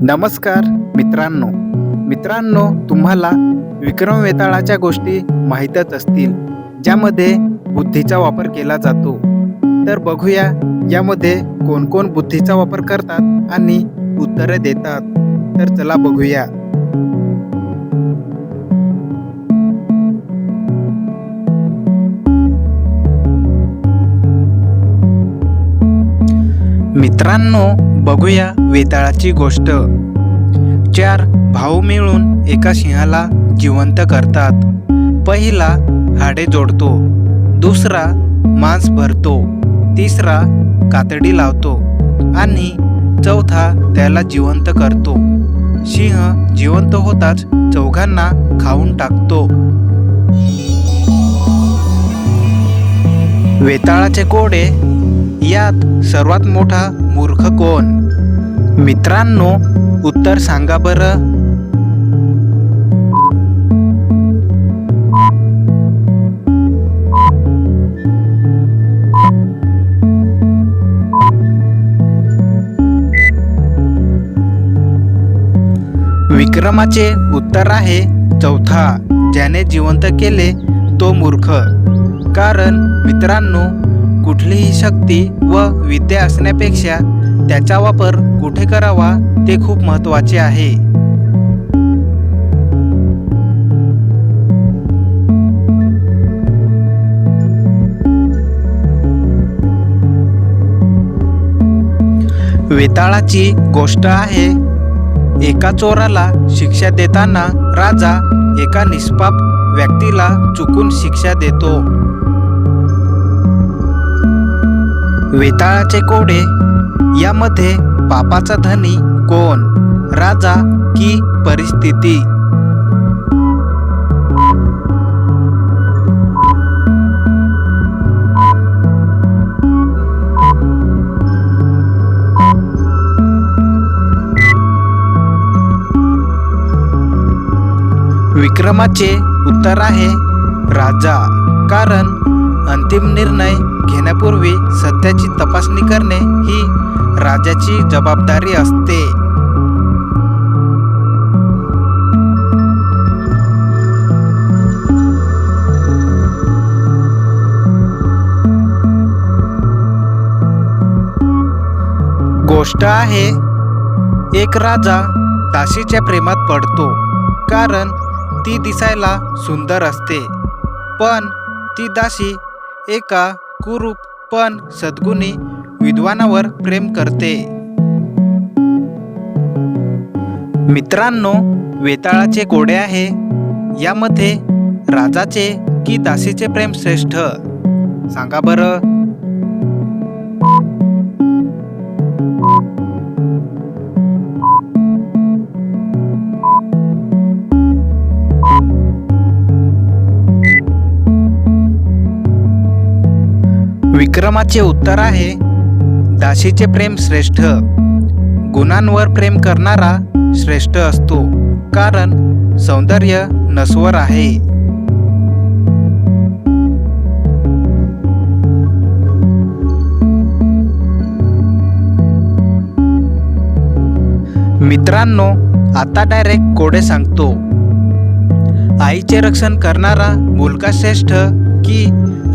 नमस्कार मित्रांनो, तुम्हाला विक्रम वेताळाच्या गोष्टी माहीतच असतील, ज्यामध्ये बुद्धीचा वापर केला जातो. तर बघूया यामध्ये कोण कोण बुद्धीचा वापर करतात आणि उत्तरे देतात. तर चला बघूया. मित्रांनो, बघूया वेताळाची गोष्ट. 4 भाऊ मिळून एका सिंहाला जिवंत करतात. पहिला हाडे जोडतो, दुसरा मांस भरतो, तिसरा कातडी लावतो आणि चौथा त्याला जिवंत करतो. सिंह जिवंत होताच चौघांना खाऊन टाकतो. वेताळाचे कोडे. यात सर्वात मोठा मूर्ख कोण? मित्रांनो, उत्तर सांगा बरं. विक्रमाचे उत्तर आहे चौथा. ज्याने जिवंत केले तो मूर्ख. कारण मित्रांनो, कुठलीही शक्ती व विद्या असण्यापेक्षा त्याचा वापर कुठे करावा ते खूप महत्त्वाचे आहे. वेताळाची गोष्ट आहे. एका चोराला शिक्षा देताना राजा एका निष्पाप व्यक्तीला चुकून शिक्षा देतो. वेताळाचे कोडे. यामध्ये पापाचा धनी कोण? राजा की परिस्थिती? विक्रमाचे उत्तर आहे राजा. कारण अंतिम निर्णय घेण्यापूर्वी सत्याची तपासणी करणे ही राजाची जबाबदारी असते. गोष्ट आहे. एक राजा दासीच्या प्रेमात पडतो. कारण ती दिसायला सुंदर असते, पण ती दासी एका कुरूप पण सद्गुणी विद्वानावर प्रेम करते. मित्रांनो, वेताळाचे कोडे आहे. यामध्ये राजाचे की दासीचे प्रेम श्रेष्ठ? सांगा बरं. विक्रमाचे उत्तर आहे दासीचे प्रेम श्रेष्ठ. गुणांवर प्रेम करणारा श्रेष्ठ असतो. कारण सौंदर्य नश्वर आहे. मित्रांनो, आता डायरेक्ट कोडे सांगतो. आईचे रक्षण करणारा मुलगा श्रेष्ठ की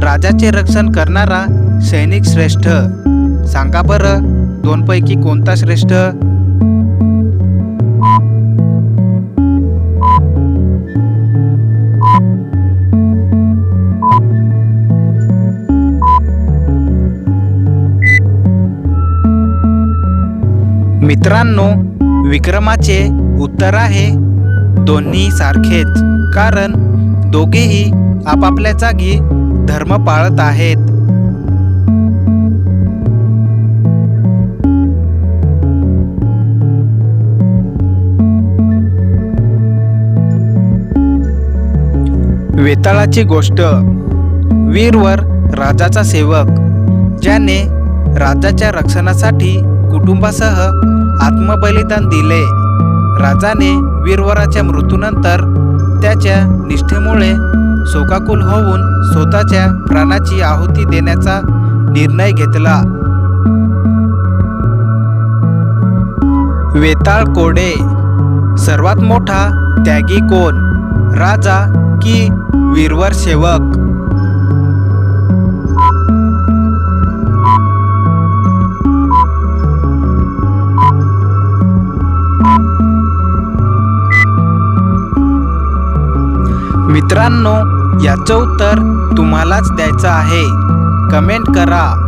राजाचे रक्षण करणारा सैनिक श्रेष्ठ? सांगा बरं, दोनपैकी कोणता श्रेष्ठ? मित्रांनो, विक्रमाचे उत्तर आहे दोन्ही सारखेच. कारण दोघेही आपापल्या जागी धर्म पाळत आहेत. वेताळाची गोष्ट. वीरवर राजाचा सेवक. ज्याने राजाच्या रक्षणासाठी कुटुंबासह आत्मबलिदान दिले. राजाने वीरवराच्या मृत्यूनंतर त्याच्या निष्ठेमुळे शोकाकुल होऊन स्वतःच्या प्राणाची आहुती देण्याचा निर्णय घेतला. वेताळ कोडे. सर्वात मोठा त्यागी कोण, राजा की वीरवर सेवक? मित्रांनो, याचं उत्तर तुम्हालाच द्यायचं आहे. कमेंट करा.